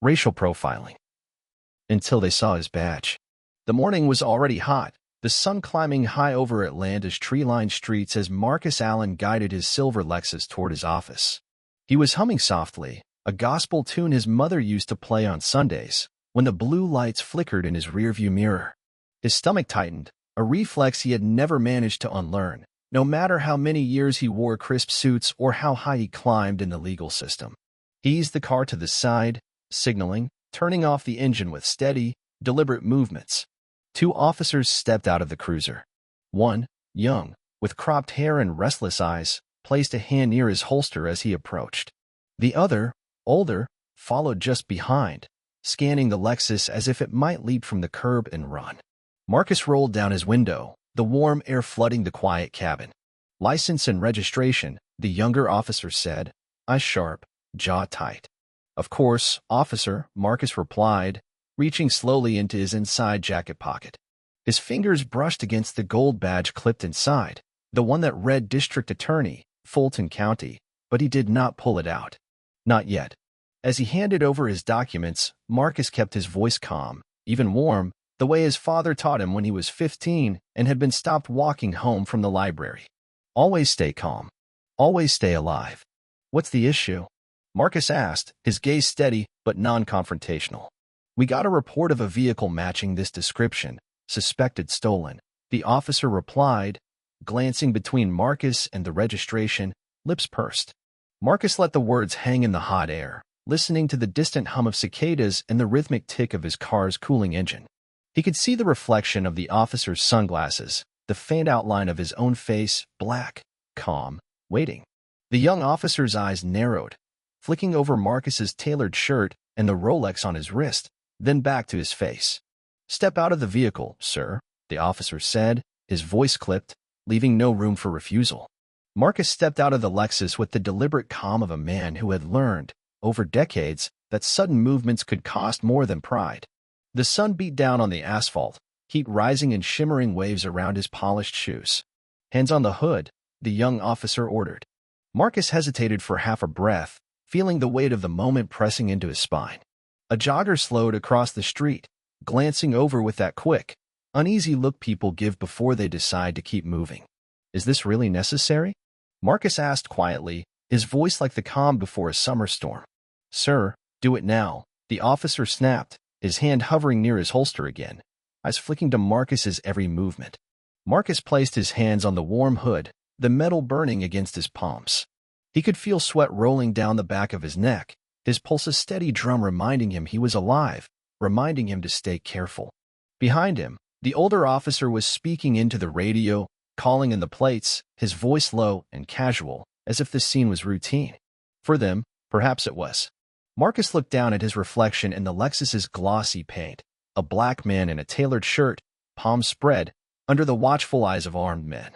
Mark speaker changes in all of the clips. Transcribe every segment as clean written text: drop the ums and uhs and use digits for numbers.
Speaker 1: racial profiling. Until they saw his badge. The morning was already hot, the sun climbing high over Atlanta's tree-lined streets as Marcus Allen guided his silver Lexus toward his office. He was humming softly, a gospel tune his mother used to play on Sundays, when the blue lights flickered in his rearview mirror. His stomach tightened, a reflex he had never managed to unlearn, no matter how many years he wore crisp suits or how high he climbed in the legal system. He eased the car to the side, signaling, turning off the engine with steady, deliberate movements. Two officers stepped out of the cruiser. One, young, with cropped hair and restless eyes, placed a hand near his holster as he approached. The other, older, followed just behind, scanning the Lexus as if it might leap from the curb and run. Marcus rolled down his window, the warm air flooding the quiet cabin. "License and registration," the younger officer said, eyes sharp, jaw tight. "Of course, officer," Marcus replied, reaching slowly into his inside jacket pocket. His fingers brushed against the gold badge clipped inside, the one that read District Attorney, Fulton County, but he did not pull it out. Not yet. As he handed over his documents, Marcus kept his voice calm, even warm, the way his father taught him when he was 15 and had been stopped walking home from the library. Always stay calm. Always stay alive. "What's the issue?" Marcus asked, his gaze steady but non-confrontational. "We got a report of a vehicle matching this description, suspected stolen," the officer replied, glancing between Marcus and the registration, lips pursed. Marcus let the words hang in the hot air, listening to the distant hum of cicadas and the rhythmic tick of his car's cooling engine. He could see the reflection of the officer's sunglasses, the faint outline of his own face, black, calm, waiting. The young officer's eyes narrowed, flicking over Marcus's tailored shirt and the Rolex on his wrist, then back to his face. "Step out of the vehicle, sir," the officer said, his voice clipped, leaving no room for refusal. Marcus stepped out of the Lexus with the deliberate calm of a man who had learned, over decades, that sudden movements could cost more than pride. The sun beat down on the asphalt, heat rising in shimmering waves around his polished shoes. "Hands on the hood," the young officer ordered. Marcus hesitated for half a breath, feeling the weight of the moment pressing into his spine. A jogger slowed across the street, glancing over with that quick, uneasy look people give before they decide to keep moving. "Is this really necessary?" Marcus asked quietly, his voice like the calm before a summer storm. "Sir, do it now," the officer snapped, his hand hovering near his holster again, eyes flicking to Marcus's every movement. Marcus placed his hands on the warm hood, the metal burning against his palms. He could feel sweat rolling down the back of his neck, his pulse a steady drum reminding him he was alive, reminding him to stay careful. Behind him, the older officer was speaking into the radio, calling in the plates, his voice low and casual, as if the scene was routine. For them, perhaps it was. Marcus looked down at his reflection in the Lexus's glossy paint, a black man in a tailored shirt, palms spread, under the watchful eyes of armed men.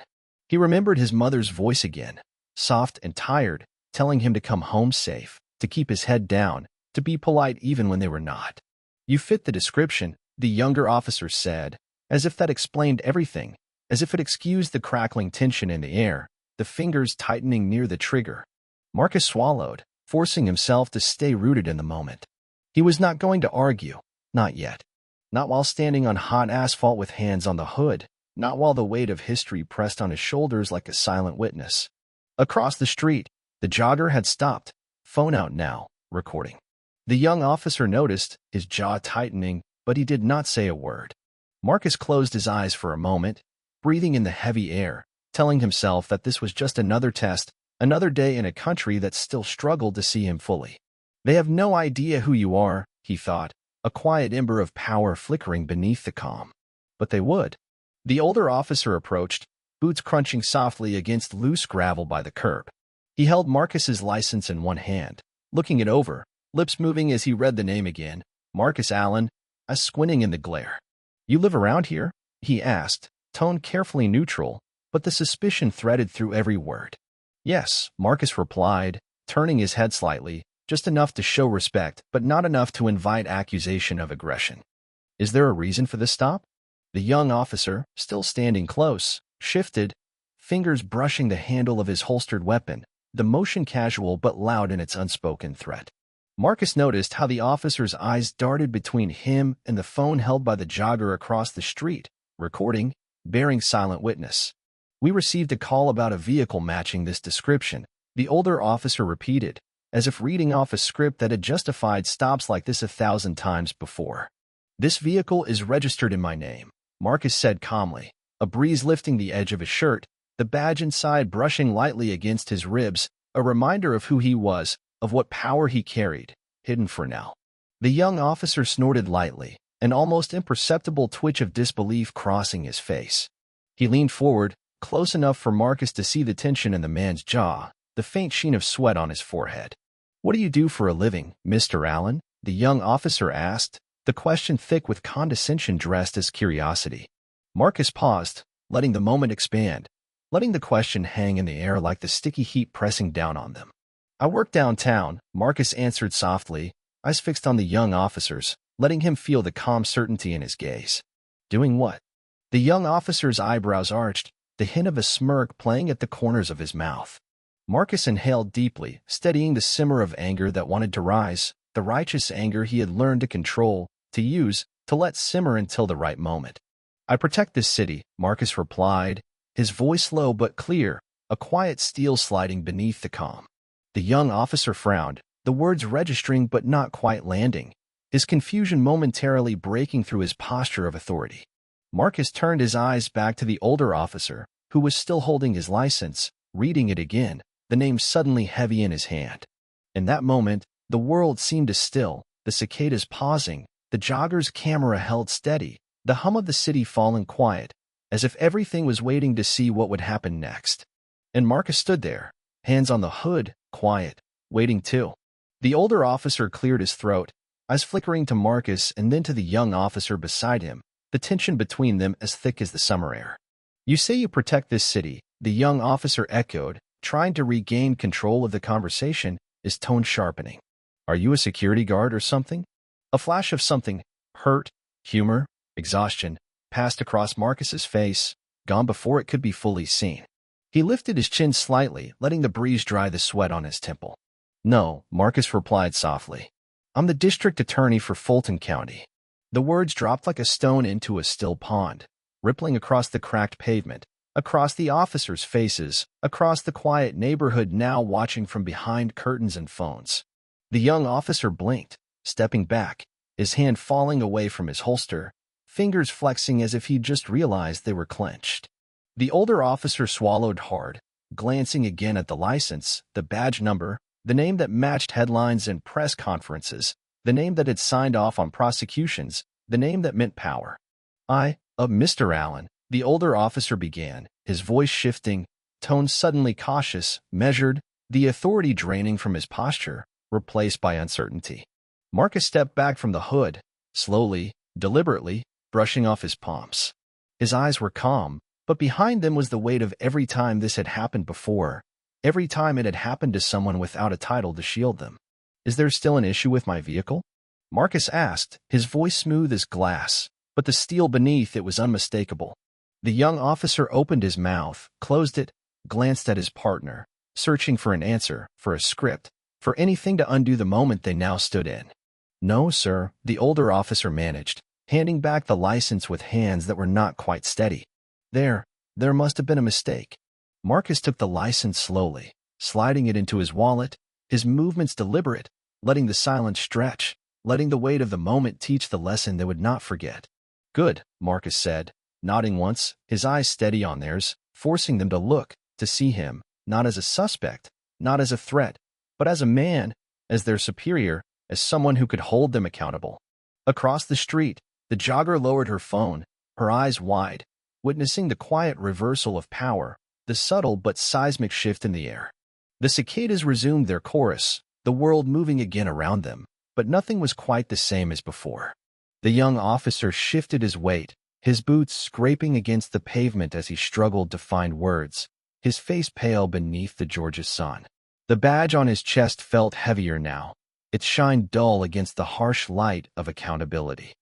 Speaker 1: He remembered his mother's voice again, soft and tired, telling him to come home safe, to keep his head down, to be polite even when they were not. "You fit the description," the younger officer said, as if that explained everything, as if it excused the crackling tension in the air, the fingers tightening near the trigger. Marcus swallowed, forcing himself to stay rooted in the moment. He was not going to argue, not yet. Not while standing on hot asphalt with hands on the hood, not while the weight of history pressed on his shoulders like a silent witness. Across the street, the jogger had stopped, phone out now, recording. The young officer noticed, his jaw tightening, but he did not say a word. Marcus closed his eyes for a moment, breathing in the heavy air, telling himself that this was just another test, another day in a country that still struggled to see him fully. "They have no idea who you are," he thought, a quiet ember of power flickering beneath the calm. But they would. The older officer approached, boots crunching softly against loose gravel by the curb. He held Marcus's license in one hand, looking it over, lips moving as he read the name again, Marcus Allen, squinting in the glare. "You live around here?" he asked, tone carefully neutral, but the suspicion threaded through every word. "Yes," Marcus replied, turning his head slightly, just enough to show respect, but not enough to invite accusation of aggression. "Is there a reason for this stop?" The young officer, still standing close, shifted, fingers brushing the handle of his holstered weapon, the motion casual but loud in its unspoken threat. Marcus noticed how the officer's eyes darted between him and the phone held by the jogger across the street, recording, bearing silent witness. "We received a call about a vehicle matching this description," the older officer repeated, as if reading off a script that had justified stops like this 1,000 times before. "This vehicle is registered in my name," Marcus said calmly, a breeze lifting the edge of his shirt, the badge inside brushing lightly against his ribs, a reminder of who he was, of what power he carried, hidden for now. The young officer snorted lightly, an almost imperceptible twitch of disbelief crossing his face. He leaned forward, close enough for Marcus to see the tension in the man's jaw, the faint sheen of sweat on his forehead. "What do you do for a living, Mr. Allen?" the young officer asked, the question thick with condescension dressed as curiosity. Marcus paused, letting the moment expand, letting the question hang in the air like the sticky heat pressing down on them. "I work downtown," Marcus answered softly, eyes fixed on the young officer's, letting him feel the calm certainty in his gaze. "Doing what?" The young officer's eyebrows arched, the hint of a smirk playing at the corners of his mouth. Marcus inhaled deeply, steadying the simmer of anger that wanted to rise, the righteous anger he had learned to control, to use, to let simmer until the right moment. "I protect this city," Marcus replied, his voice low but clear, a quiet steel sliding beneath the calm. The young officer frowned, the words registering but not quite landing, his confusion momentarily breaking through his posture of authority. Marcus turned his eyes back to the older officer, who was still holding his license, reading it again, the name suddenly heavy in his hand. In that moment, the world seemed to still, the cicadas pausing, the jogger's camera held steady, the hum of the city falling quiet, as if everything was waiting to see what would happen next. And Marcus stood there, hands on the hood, quiet, waiting too. The older officer cleared his throat, eyes flickering to Marcus and then to the young officer beside him, the tension between them as thick as the summer air. "You say you protect this city," the young officer echoed, trying to regain control of the conversation, his tone sharpening. "Are you a security guard or something?" A flash of something, hurt, humor, exhaustion, passed across Marcus's face, gone before it could be fully seen. He lifted his chin slightly, letting the breeze dry the sweat on his temple. "No," Marcus replied softly. "I'm the district attorney for Fulton County." The words dropped like a stone into a still pond, rippling across the cracked pavement, across the officers' faces, across the quiet neighborhood now watching from behind curtains and phones. The young officer blinked, stepping back, his hand falling away from his holster, fingers flexing as if he'd just realized they were clenched. The older officer swallowed hard, glancing again at the license, the badge number, the name that matched headlines and press conferences, the name that had signed off on prosecutions, the name that meant power. Mr. Allen," the older officer began, his voice shifting, tone suddenly cautious, measured, the authority draining from his posture, replaced by uncertainty. Marcus stepped back from the hood, slowly, deliberately, brushing off his palms. His eyes were calm, but behind them was the weight of every time this had happened before, every time it had happened to someone without a title to shield them. "Is there still an issue with my vehicle?" Marcus asked, his voice smooth as glass, but the steel beneath it was unmistakable. The young officer opened his mouth, closed it, glanced at his partner, searching for an answer, for a script, for anything to undo the moment they now stood in. "No, sir," the older officer managed, handing back the license with hands that were not quite steady. There must have been a mistake." Marcus took the license slowly, sliding it into his wallet, his movements deliberate, letting the silence stretch, letting the weight of the moment teach the lesson they would not forget. "Good," Marcus said, nodding once, his eyes steady on theirs, forcing them to look, to see him, not as a suspect, not as a threat, but as a man, as their superior, as someone who could hold them accountable. Across the street, the jogger lowered her phone, her eyes wide, witnessing the quiet reversal of power, the subtle but seismic shift in the air. The cicadas resumed their chorus, the world moving again around them, but nothing was quite the same as before. The young officer shifted his weight, his boots scraping against the pavement as he struggled to find words, his face pale beneath the Georgia sun. The badge on his chest felt heavier now, its shine dull against the harsh light of accountability.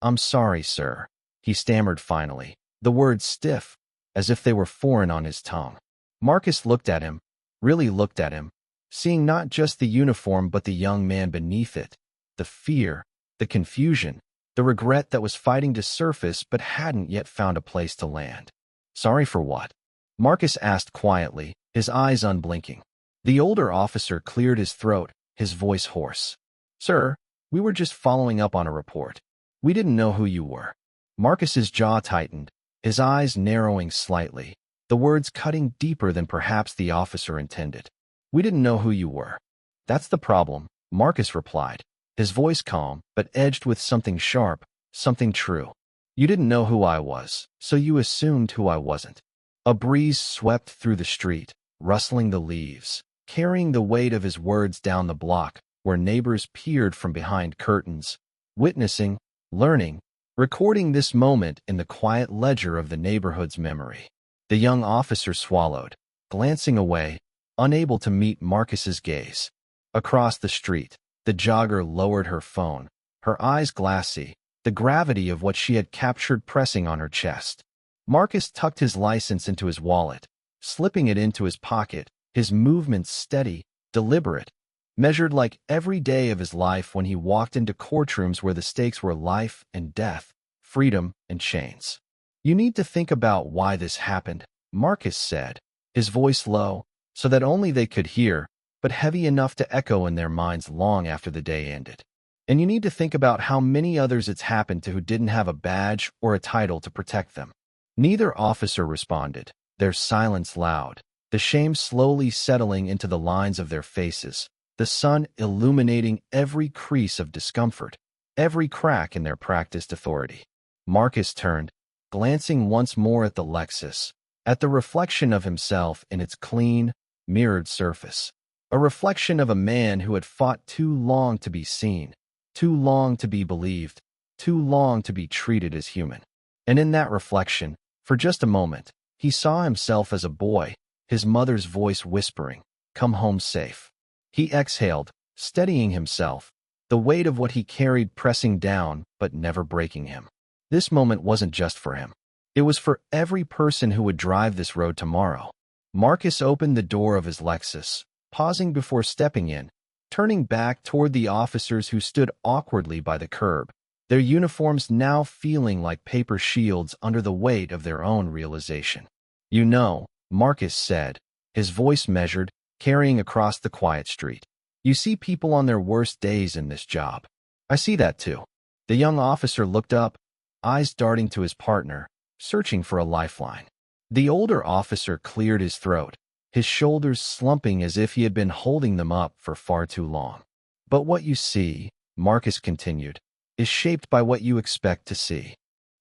Speaker 1: I'm sorry, sir," he stammered finally, the words stiff, as if they were foreign on his tongue. Marcus looked at him, really looked at him, seeing not just the uniform but the young man beneath it, the fear, the confusion, the regret that was fighting to surface but hadn't yet found a place to land. "Sorry for what?" Marcus asked quietly, his eyes unblinking. The older officer cleared his throat, his voice hoarse. "Sir, we were just following up on a report. We didn't know who you were." Marcus's jaw tightened, his eyes narrowing slightly, the words cutting deeper than perhaps the officer intended. "We didn't know who you were." "That's the problem," Marcus replied, his voice calm but edged with something sharp, something true. "You didn't know who I was, so you assumed who I wasn't." A breeze swept through the street, rustling the leaves, carrying the weight of his words down the block, where neighbors peered from behind curtains, witnessing, learning, recording this moment in the quiet ledger of the neighborhood's memory. The young officer swallowed, glancing away, unable to meet Marcus's gaze. Across the street, the jogger lowered her phone, her eyes glassy, the gravity of what she had captured pressing on her chest. Marcus tucked his license into his wallet, slipping it into his pocket, his movements steady, deliberate, measured like every day of his life when he walked into courtrooms where the stakes were life and death, freedom and chains. "You need to think about why this happened," Marcus said, his voice low, so that only they could hear, but heavy enough to echo in their minds long after the day ended. "And you need to think about how many others it's happened to who didn't have a badge or a title to protect them." Neither officer responded, their silence loud, the shame slowly settling into the lines of their faces, the sun illuminating every crease of discomfort, every crack in their practiced authority. Marcus turned, glancing once more at the Lexus, at the reflection of himself in its clean, mirrored surface. A reflection of a man who had fought too long to be seen, too long to be believed, too long to be treated as human. And in that reflection, for just a moment, he saw himself as a boy, his mother's voice whispering, "Come home safe." He exhaled, steadying himself, the weight of what he carried pressing down but never breaking him. This moment wasn't just for him. It was for every person who would drive this road tomorrow. Marcus opened the door of his Lexus, pausing before stepping in, turning back toward the officers who stood awkwardly by the curb, their uniforms now feeling like paper shields under the weight of their own realization. "You know," Marcus said, his voice measured, carrying across the quiet street. "You see people on their worst days in this job. I see that too." The young officer looked up, eyes darting to his partner, searching for a lifeline. The older officer cleared his throat, his shoulders slumping as if he had been holding them up for far too long. "But what you see," Marcus continued, "is shaped by what you expect to see."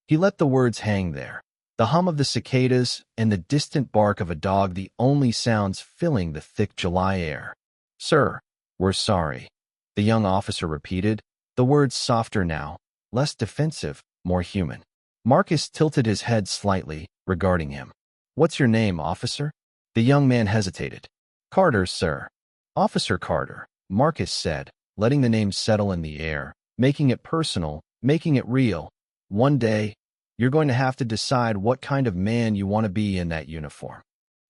Speaker 1: He let the words hang there, the hum of the cicadas and the distant bark of a dog the only sounds filling the thick July air. "Sir, we're sorry," the young officer repeated, the words softer now, less defensive, more human. Marcus tilted his head slightly, regarding him. "What's your name, officer?" The young man hesitated. "Carter, sir." "Officer Carter," Marcus said, letting the name settle in the air, making it personal, making it real. "One day, you're going to have to decide what kind of man you want to be in that uniform."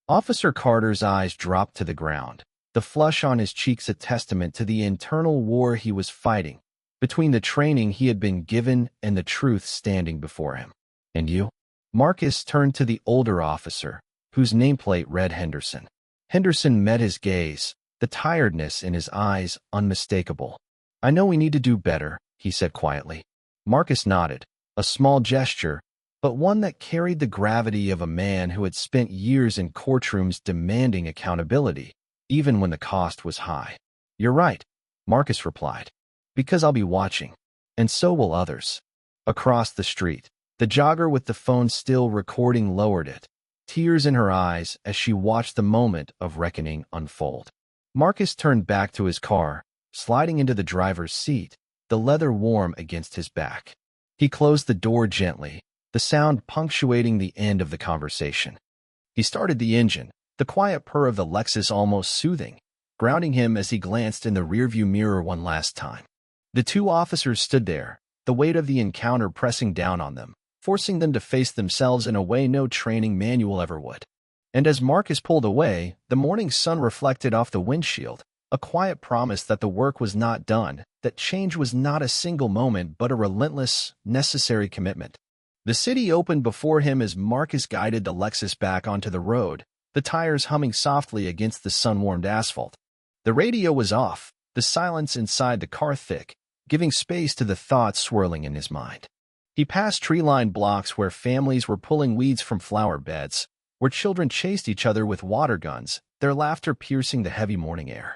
Speaker 1: Officer Carter's eyes dropped to the ground, the flush on his cheeks a testament to the internal war he was fighting, between the training he had been given and the truth standing before him. "And you?" Marcus turned to the older officer, whose nameplate read Henderson. Henderson met his gaze, the tiredness in his eyes unmistakable. "I know we need to do better," he said quietly. Marcus nodded, a small gesture, but one that carried the gravity of a man who had spent years in courtrooms demanding accountability, even when the cost was high. "You're right," Marcus replied, "because I'll be watching, and so will others." Across the street, the jogger with the phone still recording lowered it, tears in her eyes as she watched the moment of reckoning unfold. Marcus turned back to his car, sliding into the driver's seat, the leather warm against his back. He closed the door gently, the sound punctuating the end of the conversation. He started the engine, the quiet purr of the Lexus almost soothing, grounding him as he glanced in the rearview mirror one last time. The two officers stood there, the weight of the encounter pressing down on them, forcing them to face themselves in a way no training manual ever would. And as Marcus pulled away, the morning sun reflected off the windshield, A quiet promise that the work was not done, that change was not a single moment but a relentless, necessary commitment. The city opened before him as Marcus guided the Lexus back onto the road, the tires humming softly against the sun-warmed asphalt. The radio was off, the silence inside the car thick, giving space to the thoughts swirling in his mind. He passed tree-lined blocks where families were pulling weeds from flower beds, where children chased each other with water guns, their laughter piercing the heavy morning air.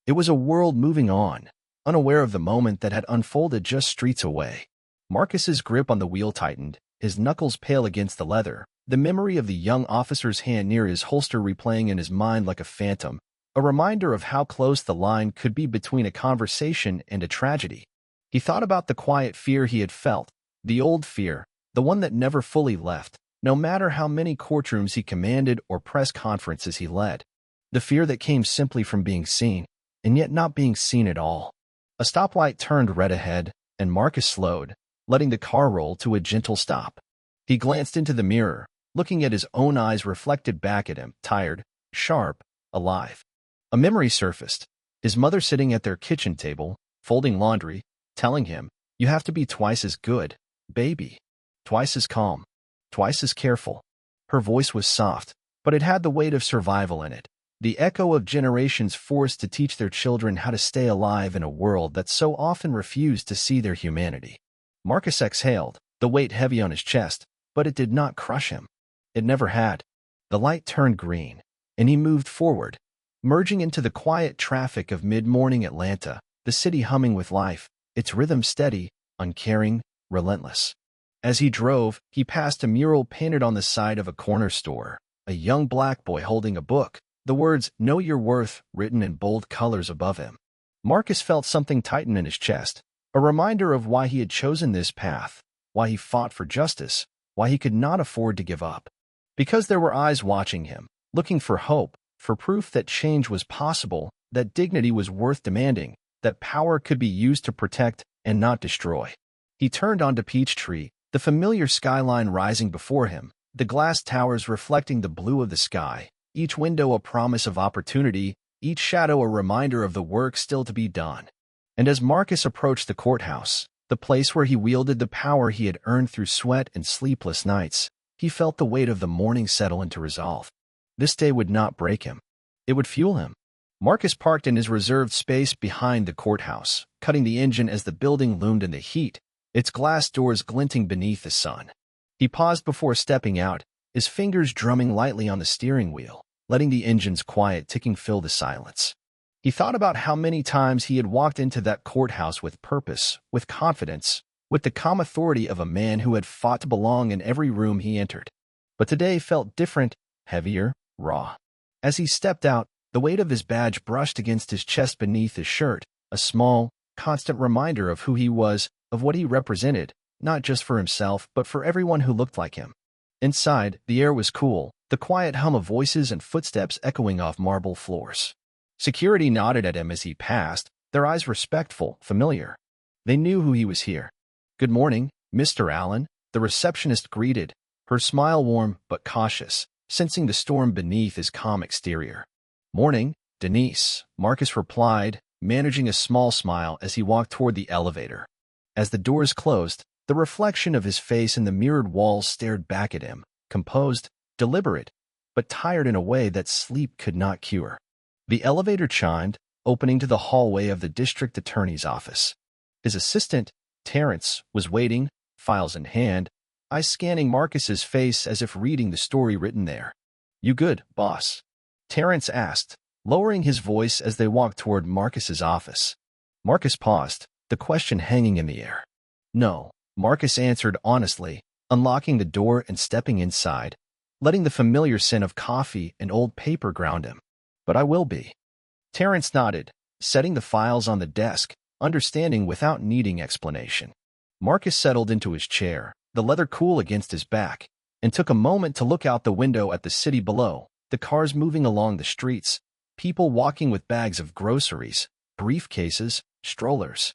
Speaker 1: It was a world moving on, unaware of the moment that had unfolded just streets away. Marcus's grip on the wheel tightened, his knuckles pale against the leather, the memory of the young officer's hand near his holster replaying in his mind like a phantom, a reminder of how close the line could be between a conversation and a tragedy. He thought about the quiet fear he had felt, the old fear, the one that never fully left, no matter how many courtrooms he commanded or press conferences he led. The fear that came simply from being seen, and yet not being seen at all. A stoplight turned red ahead, and Marcus slowed, letting the car roll to a gentle stop. He glanced into the mirror, looking at his own eyes reflected back at him, tired, sharp, alive. A memory surfaced, his mother sitting at their kitchen table, folding laundry, telling him, "You have to be twice as good, baby. Twice as calm. Twice as careful." Her voice was soft, but it had the weight of survival in it, the echo of generations forced to teach their children how to stay alive in a world that so often refused to see their humanity. Marcus exhaled, the weight heavy on his chest, but it did not crush him. It never had. The light turned green, and he moved forward, merging into the quiet traffic of mid-morning Atlanta, the city humming with life, its rhythm steady, uncaring, relentless. As he drove, he passed a mural painted on the side of a corner store, a young black boy holding a book, the words, "Know Your Worth," written in bold colors above him. Marcus felt something tighten in his chest, a reminder of why he had chosen this path, why he fought for justice, why he could not afford to give up. Because there were eyes watching him, looking for hope, for proof that change was possible, that dignity was worth demanding, that power could be used to protect and not destroy. He turned onto Peachtree, the familiar skyline rising before him, the glass towers reflecting the blue of the sky, each window a promise of opportunity, each shadow a reminder of the work still to be done. And as Marcus approached the courthouse, the place where he wielded the power he had earned through sweat and sleepless nights, he felt the weight of the morning settle into resolve. This day would not break him. It would fuel him. Marcus parked in his reserved space behind the courthouse, cutting the engine as the building loomed in the heat, its glass doors glinting beneath the sun. He paused before stepping out, his fingers drumming lightly on the steering wheel, letting the engine's quiet ticking fill the silence. He thought about how many times he had walked into that courthouse with purpose, with confidence, with the calm authority of a man who had fought to belong in every room he entered. But today felt different, heavier, raw. As he stepped out, the weight of his badge brushed against his chest beneath his shirt, a small, constant reminder of who he was, of what he represented, not just for himself but for everyone who looked like him. Inside, the air was cool, the quiet hum of voices and footsteps echoing off marble floors. Security nodded at him as he passed, their eyes respectful, familiar. They knew who he was here. "Good morning, Mr. Allen," the receptionist greeted, her smile warm but cautious, sensing the storm beneath his calm exterior. "Morning, Denise," Marcus replied, managing a small smile as he walked toward the elevator. As the doors closed, the reflection of his face in the mirrored walls stared back at him, composed, deliberate, but tired in a way that sleep could not cure. The elevator chimed, opening to the hallway of the district attorney's office. His assistant, Terrence, was waiting, files in hand, eyes scanning Marcus's face as if reading the story written there. "You good, boss?" Terrence asked, lowering his voice as they walked toward Marcus's office. Marcus paused, the question hanging in the air. "No," Marcus answered honestly, unlocking the door and stepping inside, letting the familiar scent of coffee and old paper ground him. "But I will be." Terrence nodded, setting the files on the desk, understanding without needing explanation. Marcus settled into his chair, the leather cool against his back, and took a moment to look out the window at the city below, the cars moving along the streets, people walking with bags of groceries, briefcases, strollers.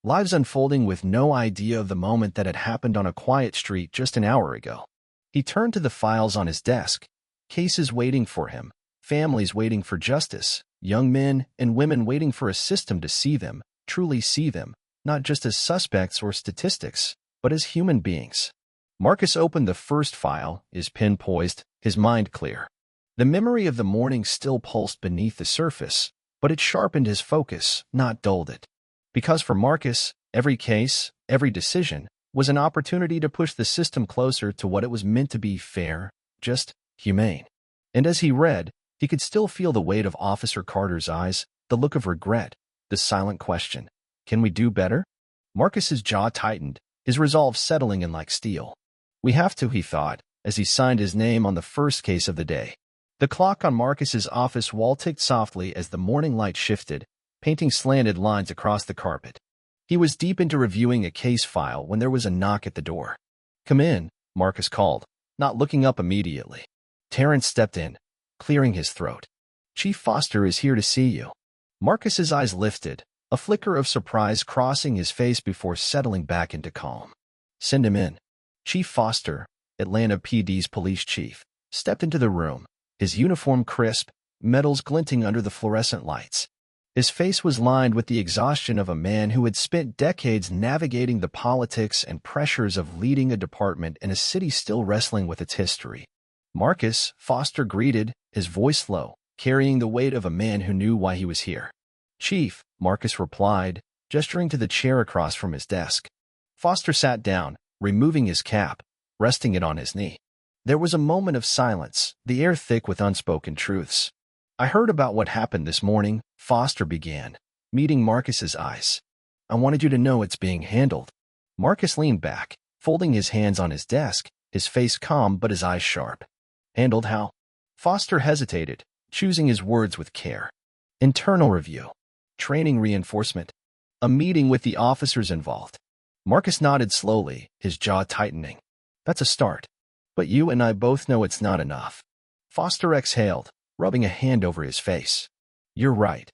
Speaker 1: Lives unfolding with no idea of the moment that had happened on a quiet street just an hour ago. He turned to the files on his desk, cases waiting for him, families waiting for justice, young men and women waiting for a system to see them, truly see them, not just as suspects or statistics, but as human beings. Marcus opened the first file, his pen poised, his mind clear. The memory of the morning still pulsed beneath the surface, but it sharpened his focus, not dulled it. Because for Marcus, every case, every decision, was an opportunity to push the system closer to what it was meant to be: fair, just, humane. And as he read, he could still feel the weight of Officer Carter's eyes, the look of regret, the silent question. Can we do better? Marcus's jaw tightened, his resolve settling in like steel. We have to, he thought, as he signed his name on the first case of the day. The clock on Marcus's office wall ticked softly as the morning light shifted, painting slanted lines across the carpet. He was deep into reviewing a case file when there was a knock at the door. "Come in," Marcus called, not looking up immediately. Terrence stepped in, clearing his throat. "Chief Foster is here to see you." Marcus's eyes lifted, a flicker of surprise crossing his face before settling back into calm. "Send him in." Chief Foster, Atlanta PD's police chief, stepped into the room, his uniform crisp, metals glinting under the fluorescent lights. His face was lined with the exhaustion of a man who had spent decades navigating the politics and pressures of leading a department in a city still wrestling with its history. "Marcus," Foster greeted, his voice low, carrying the weight of a man who knew why he was here. "Chief," Marcus replied, gesturing to the chair across from his desk. Foster sat down, removing his cap, resting it on his knee. There was a moment of silence, the air thick with unspoken truths. "I heard about what happened this morning," Foster began, meeting Marcus's eyes. "I wanted you to know it's being handled." Marcus leaned back, folding his hands on his desk, his face calm but his eyes sharp. "Handled how?" Foster hesitated, choosing his words with care. "Internal review. Training reinforcement. A meeting with the officers involved." Marcus nodded slowly, his jaw tightening. "That's a start. But you and I both know it's not enough." Foster exhaled, rubbing a hand over his face. "You're right.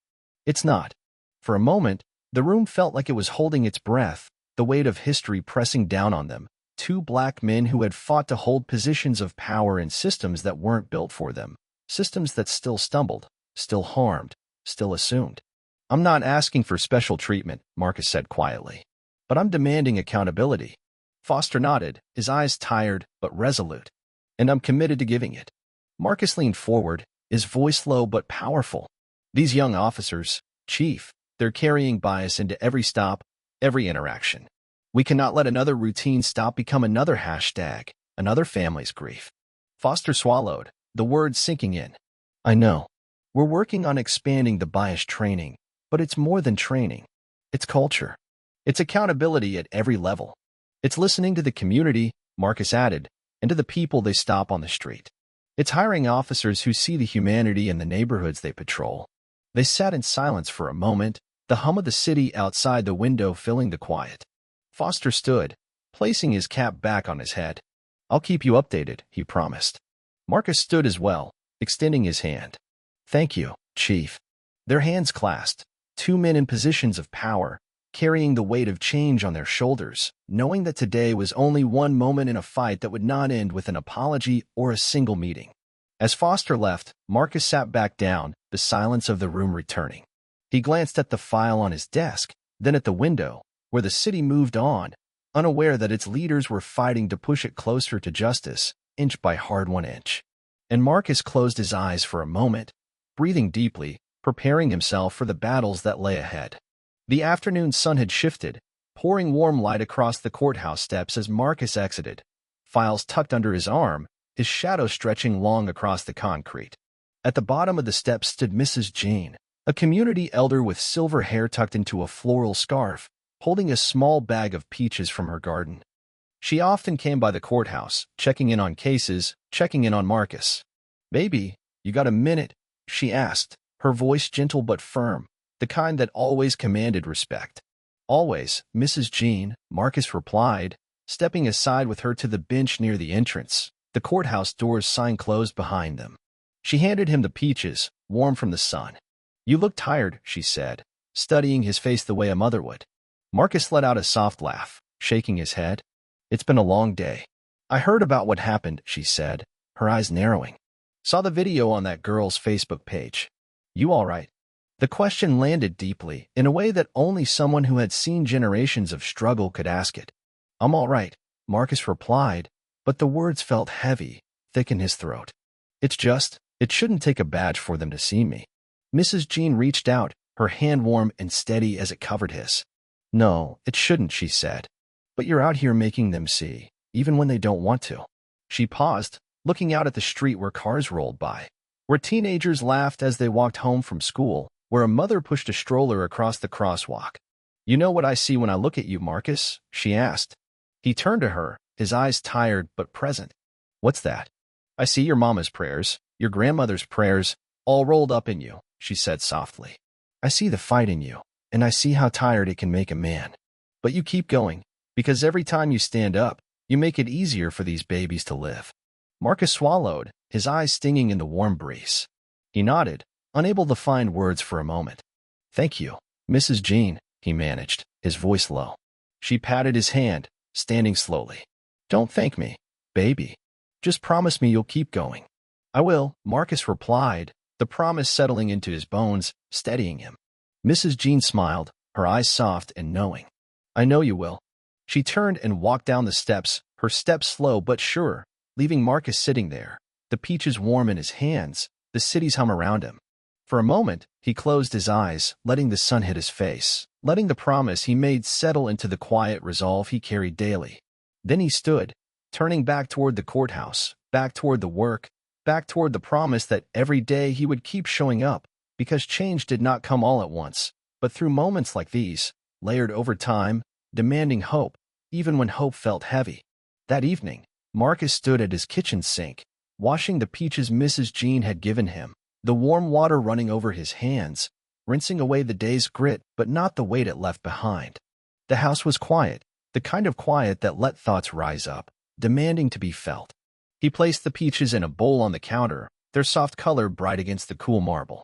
Speaker 1: It's not." For a moment, the room felt like it was holding its breath, the weight of history pressing down on them. Two black men who had fought to hold positions of power in systems that weren't built for them, systems that still stumbled, still harmed, still assumed. "I'm not asking for special treatment," Marcus said quietly. "But I'm demanding accountability." Foster nodded, his eyes tired but resolute. "And I'm committed to giving it." Marcus leaned forward, his voice low but powerful. "These young officers, Chief, they're carrying bias into every stop, every interaction. We cannot let another routine stop become another hashtag, another family's grief." Foster swallowed, the words sinking in. "I know. We're working on expanding the bias training, but it's more than training. It's culture. It's accountability at every level. It's listening to the community," Marcus added, "and to the people they stop on the street. It's hiring officers who see the humanity in the neighborhoods they patrol." They sat in silence for a moment, the hum of the city outside the window filling the quiet. Foster stood, placing his cap back on his head. "I'll keep you updated," he promised. Marcus stood as well, extending his hand. "Thank you, Chief." Their hands clasped, two men in positions of power, carrying the weight of change on their shoulders, knowing that today was only one moment in a fight that would not end with an apology or a single meeting. As Foster left, Marcus sat back down, the silence of the room returning. He glanced at the file on his desk, then at the window, where the city moved on, unaware that its leaders were fighting to push it closer to justice, inch by hard-won inch. And Marcus closed his eyes for a moment, breathing deeply, preparing himself for the battles that lay ahead. The afternoon sun had shifted, pouring warm light across the courthouse steps as Marcus exited, files tucked under his arm, his shadow stretching long across the concrete. At the bottom of the steps stood Mrs. Jean, a community elder with silver hair tucked into a floral scarf, holding a small bag of peaches from her garden. She often came by the courthouse, checking in on cases, checking in on Marcus. "Baby, you got a minute?" she asked, her voice gentle but firm, the kind that always commanded respect. "Always, Mrs. Jean," Marcus replied, stepping aside with her to the bench near the entrance, the courthouse door's sign closed behind them. She handed him the peaches, warm from the sun. "You look tired," she said, studying his face the way a mother would. Marcus let out a soft laugh, shaking his head. "It's been a long day." "I heard about what happened," she said, her eyes narrowing. Saw the video on that girl's Facebook page. You all right? The question landed deeply, in a way that only someone who had seen generations of struggle could ask it. I'm all right, Marcus replied, but the words felt heavy, thick in his throat. It shouldn't take a badge for them to see me. Mrs. Jean reached out, her hand warm and steady as it covered his. No, it shouldn't, she said. But you're out here making them see, even when they don't want to. She paused, looking out at the street where cars rolled by, where teenagers laughed as they walked home from school, where a mother pushed a stroller across the crosswalk. You know what I see when I look at you, Marcus? She asked. He turned to her, his eyes tired but present. What's that? I see your mama's prayers, your grandmother's prayers, all rolled up in you, she said softly. I see the fight in you, and I see how tired it can make a man. But you keep going, because every time you stand up, you make it easier for these babies to live. Marcus swallowed, his eyes stinging in the warm breeze. He nodded, unable to find words for a moment. Thank you, Mrs. Jean, he managed, his voice low. She patted his hand, standing slowly. Don't thank me, baby. Just promise me you'll keep going. I will, Marcus replied, the promise settling into his bones, steadying him. Mrs. Jean smiled, her eyes soft and knowing. I know you will. She turned and walked down the steps, her steps slow but sure, leaving Marcus sitting there, the peaches warm in his hands, the city's hum around him. For a moment, he closed his eyes, letting the sun hit his face, letting the promise he made settle into the quiet resolve he carried daily. Then he stood, turning back toward the courthouse, back toward the work, back toward the promise that every day he would keep showing up, because change did not come all at once, but through moments like these, layered over time, demanding hope, even when hope felt heavy. That evening, Marcus stood at his kitchen sink, washing the peaches Mrs. Jean had given him, the warm water running over his hands, rinsing away the day's grit but not the weight it left behind. The house was quiet, the kind of quiet that let thoughts rise up, demanding to be felt. He placed the peaches in a bowl on the counter, their soft color bright against the cool marble.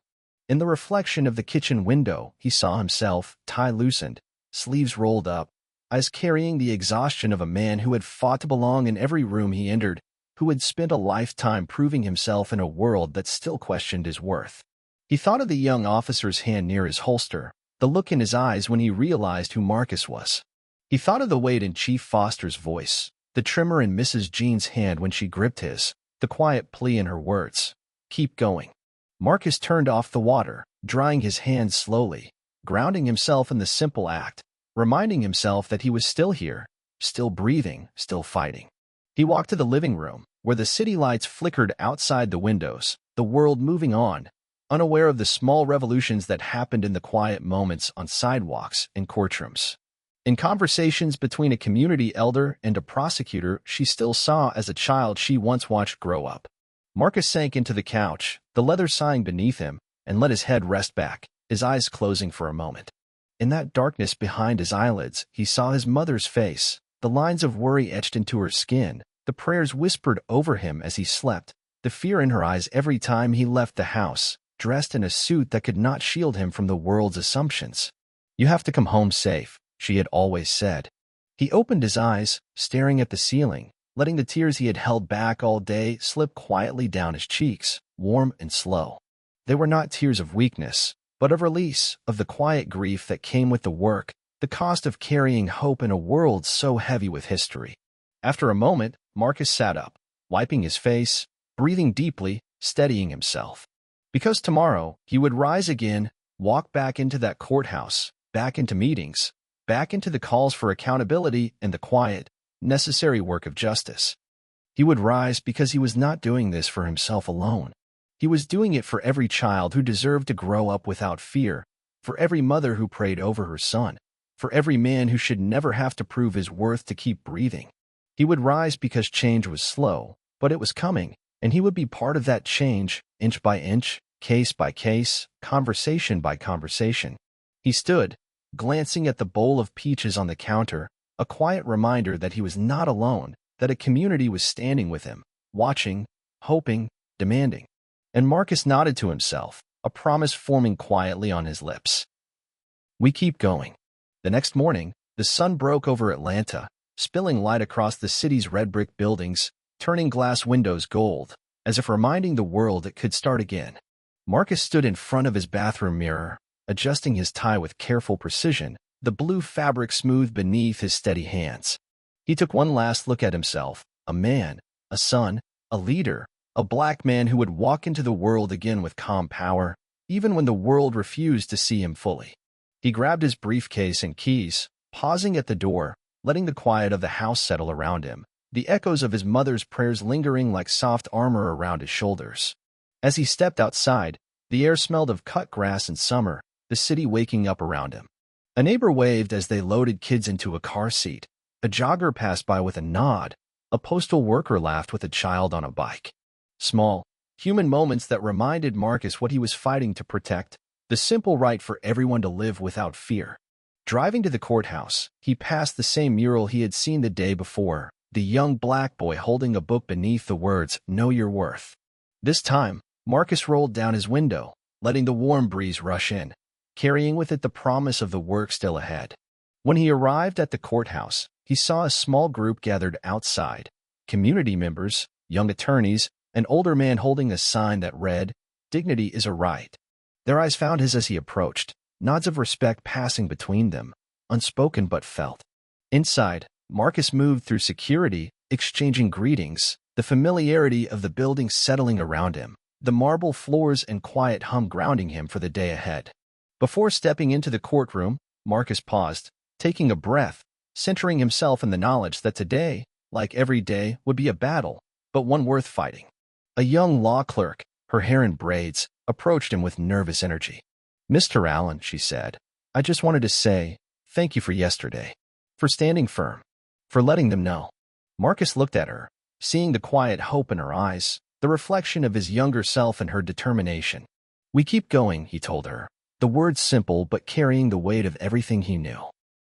Speaker 1: In the reflection of the kitchen window, he saw himself, tie loosened, sleeves rolled up, eyes carrying the exhaustion of a man who had fought to belong in every room he entered, who had spent a lifetime proving himself in a world that still questioned his worth. He thought of the young officer's hand near his holster, the look in his eyes when he realized who Marcus was. He thought of the weight in Chief Foster's voice, the tremor in Mrs. Jean's hand when she gripped his, the quiet plea in her words. Keep going. Marcus turned off the water, drying his hands slowly, grounding himself in the simple act, reminding himself that he was still here, still breathing, still fighting. He walked to the living room, where the city lights flickered outside the windows, the world moving on, unaware of the small revolutions that happened in the quiet moments on sidewalks and courtrooms. In conversations between a community elder and a prosecutor she still saw as a child she once watched grow up. Marcus sank into the couch, the leather sighing beneath him, and let his head rest back, his eyes closing for a moment. In that darkness behind his eyelids, he saw his mother's face, the lines of worry etched into her skin, the prayers whispered over him as he slept, the fear in her eyes every time he left the house, dressed in a suit that could not shield him from the world's assumptions. You have to come home safe, she had always said. He opened his eyes, staring at the ceiling, letting the tears he had held back all day slip quietly down his cheeks, warm and slow. They were not tears of weakness, but of release, of the quiet grief that came with the work, the cost of carrying hope in a world so heavy with history. After a moment, Marcus sat up, wiping his face, breathing deeply, steadying himself. Because tomorrow, he would rise again, walk back into that courthouse, back into meetings, back into the calls for accountability and the quiet, necessary work of justice. He would rise because he was not doing this for himself alone. He was doing it for every child who deserved to grow up without fear, for every mother who prayed over her son, for every man who should never have to prove his worth to keep breathing. He would rise because change was slow, but it was coming, and he would be part of that change, inch by inch, case by case, conversation by conversation. He stood, glancing at the bowl of peaches on the counter, a quiet reminder that he was not alone, that a community was standing with him, watching, hoping, demanding. And Marcus nodded to himself, a promise forming quietly on his lips. We keep going. The next morning, the sun broke over Atlanta, spilling light across the city's red brick buildings, turning glass windows gold, as if reminding the world it could start again. Marcus stood in front of his bathroom mirror, adjusting his tie with careful precision, the blue fabric smooth beneath his steady hands. He took one last look at himself, a man, a son, a leader, a black man who would walk into the world again with calm power, even when the world refused to see him fully. He grabbed his briefcase and keys, pausing at the door, letting the quiet of the house settle around him, the echoes of his mother's prayers lingering like soft armor around his shoulders. As he stepped outside, the air smelled of cut grass and summer, the city waking up around him. A neighbor waved as they loaded kids into a car seat. A jogger passed by with a nod. A postal worker laughed with a child on a bike. Small, human moments that reminded Marcus what he was fighting to protect, the simple right for everyone to live without fear. Driving to the courthouse, he passed the same mural he had seen the day before, the young black boy holding a book beneath the words, "Know Your Worth." This time, Marcus rolled down his window, letting the warm breeze rush in, carrying with it the promise of the work still ahead. When he arrived at the courthouse, he saw a small group gathered outside, community members, young attorneys, an older man holding a sign that read, "Dignity is a right." Their eyes found his as he approached, nods of respect passing between them, unspoken but felt. Inside, Marcus moved through security, exchanging greetings, the familiarity of the building settling around him, the marble floors and quiet hum grounding him for the day ahead. Before stepping into the courtroom, Marcus paused, taking a breath, centering himself in the knowledge that today, like every day, would be a battle, but one worth fighting. A young law clerk, her hair in braids, approached him with nervous energy. "Mr. Allen," she said, "I just wanted to say, thank you for yesterday, for standing firm, for letting them know." Marcus looked at her, seeing the quiet hope in her eyes, the reflection of his younger self and her determination. "We keep going," he told her, the words simple but carrying the weight of everything he knew.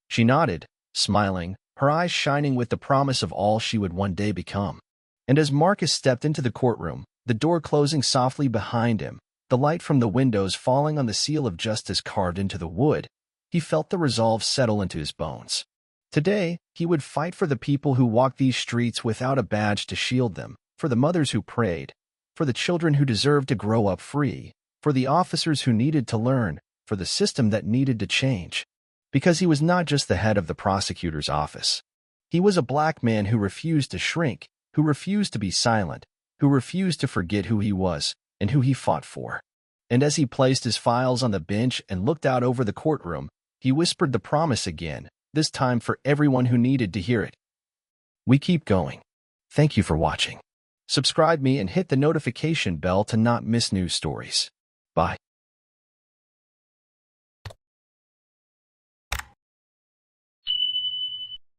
Speaker 1: She nodded, smiling, her eyes shining with the promise of all she would one day become. And as Marcus stepped into the courtroom, the door closing softly behind him, the light from the windows falling on the seal of justice carved into the wood, he felt the resolve settle into his bones. Today, he would fight for the people who walked these streets without a badge to shield them, for the mothers who prayed, for the children who deserved to grow up free, for the officers who needed to learn, for the system that needed to change. Because he was not just the head of the prosecutor's office. He was a black man who refused to shrink, who refused to be silent, who refused to forget who he was and who he fought for. And as he placed his files on the bench and looked out over the courtroom, he whispered the promise again, this time for everyone who needed to hear it. We keep going. Thank you for watching. Subscribe me and hit the notification bell to not miss new stories.